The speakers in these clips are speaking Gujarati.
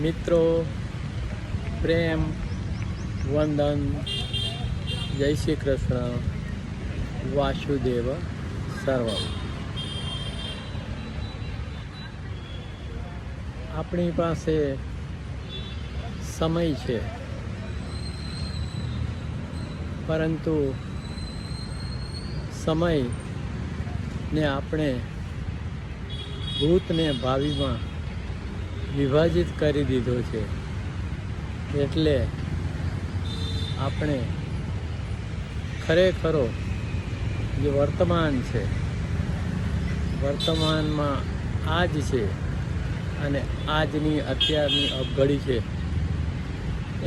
મિત્રો, પ્રેમ, વંદન, જય શ્રી કૃષ્ણ, વાસુદેવ સર્વમ. આપણી પાસે સમય છે, પરંતુ સમયને આપણે ભૂતને ભાવિમાં વિભાજિત કરી દીધો છે. એટલે આપણે ખરેખરો જે વર્તમાન છે, વર્તમાનમાં આજ છે અને આજની અત્યારની અપઘડી છે,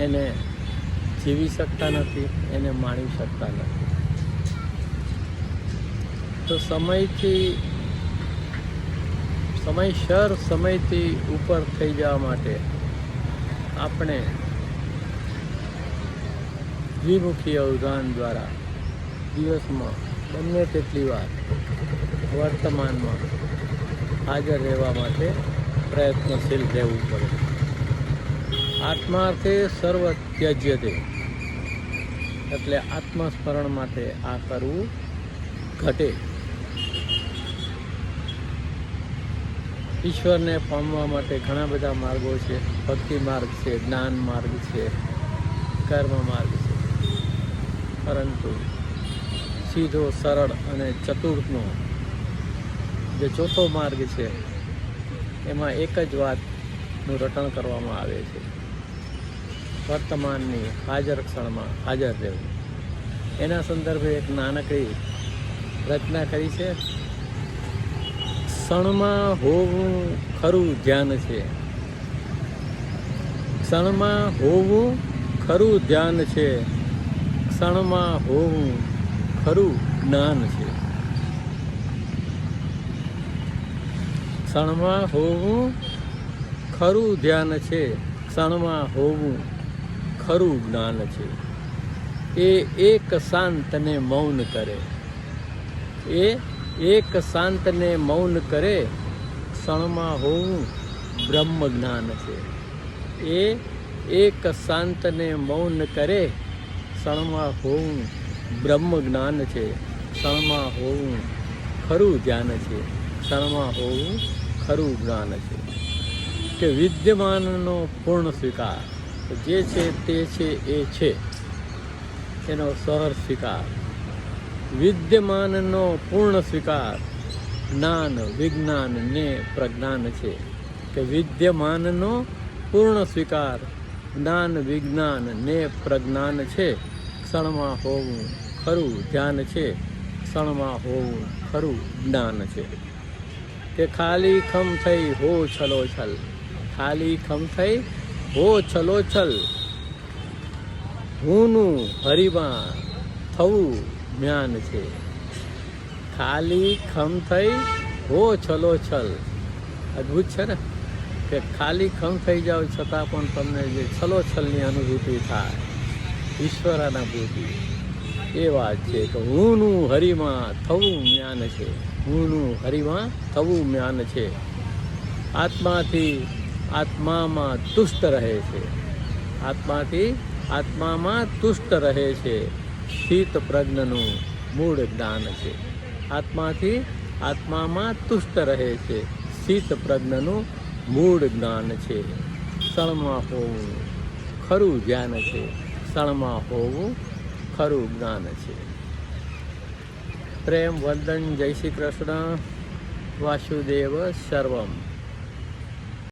એને જીવી શકતા નથી, એને માણી શકતા નથી. તો સમયથી ઉપર થઈ જવા માટે આપણે દ્વિમુખી અવધાન દ્વારા દિવસમાં બંને તેટલી વાર વર્તમાનમાં હાજર રહેવા માટે પ્રયત્નશીલ રહેવું પડે. આત્માર્થે સર્વ ત્યજ્યતે, એટલે આત્મસ્મરણ માટે આ કરવું ઘટે. ઈશ્વરને પામવા માટે ઘણા બધા માર્ગો છે. ભક્તિ માર્ગ છે, જ્ઞાન માર્ગ છે, કર્મ માર્ગ છે, પરંતુ સીધો, સરળ અને ચતુર્થનો જે ચોથો માર્ગ છે, એમાં એક જ વાતનું રટણ કરવામાં આવે છે: વર્તમાનની હાજર ક્ષણમાં હાજર રહેવું. એના સંદર્ભે એક નાનકડી રચના કરી છે: ક્ષણમાં હોવું ખરું ધ્યાન છે, ક્ષણમાં હોવું ખરું ધ્યાન છે, ક્ષણમાં હોવું ખરું જ્ઞાન છે. ક્ષણમાં હોવું ખરું ધ્યાન છે, ક્ષણમાં હોવું ખરું જ્ઞાન છે. એ એક શાંતને મૌન કરે, એ એક શાંતને મૌન કરે, ક્ષણમાં હોવું બ્રહ્મ જ્ઞાન છે. એ એક શાંતને મૌન કરે, ક્ષણમાં હોવું બ્રહ્મ જ્ઞાન છે. ક્ષણમાં હોવું ખરું ધ્યાન છે, ક્ષણમાં હોવું ખરું જ્ઞાન છે. કે વિદ્યમાનનો પૂર્ણ સ્વીકાર, જે છે તે છે એ છે, એનો સહર સ્વીકાર. વિદ્યમાનનો પૂર્ણ સ્વીકાર જ્ઞાન, વિજ્ઞાન ને પ્રજ્ઞાન છે. કે વિદ્યમાનનો પૂર્ણ સ્વીકાર જ્ઞાન, વિજ્ઞાન ને પ્રજ્ઞાન છે. ક્ષણમાં હોવું ખરું ધ્યાન છે, ક્ષણમાં હોવું ખરું જ્ઞાન છે. કે ખાલી ખમ થઈ હો છલોછલ, ખાલી ખમ થઈ હો છલોછલ, હુંનું હરિમાં થવું જ્ઞાન છે. ખાલી ખમ થઈ હો છલોછલ. અદ્ભુત છે ને, કે ખાલી ખમ થઈ જાવ છતાં પણ તમને જે છલોછલની અનુભૂતિ થાય, ઈશ્વરાનુભૂતિ, એ વાત છે. કે હુંનું હરિમાં થવું જ્ઞાન છે, હુંનું હરિમાં થવું જ્ઞાન છે. આત્માથી આત્મામાં તુષ્ટ રહે છે, આત્માથી આત્મામાં તુષ્ટ રહે છે. સ્થિત પ્રજ્ઞનું મૂળ જ્ઞાન છે. આત્માથી આત્મામાં તુષ્ટ રહે છે, સ્થિત પ્રજ્ઞનું મૂળ જ્ઞાન છે. ક્ષણમાં હોવું ખરું ધ્યાન છે, ક્ષણમાં હોવું ખરું જ્ઞાન છે. પ્રેમ, વંદન, જય શ્રી કૃષ્ણ, વાસુદેવ સર્વમ.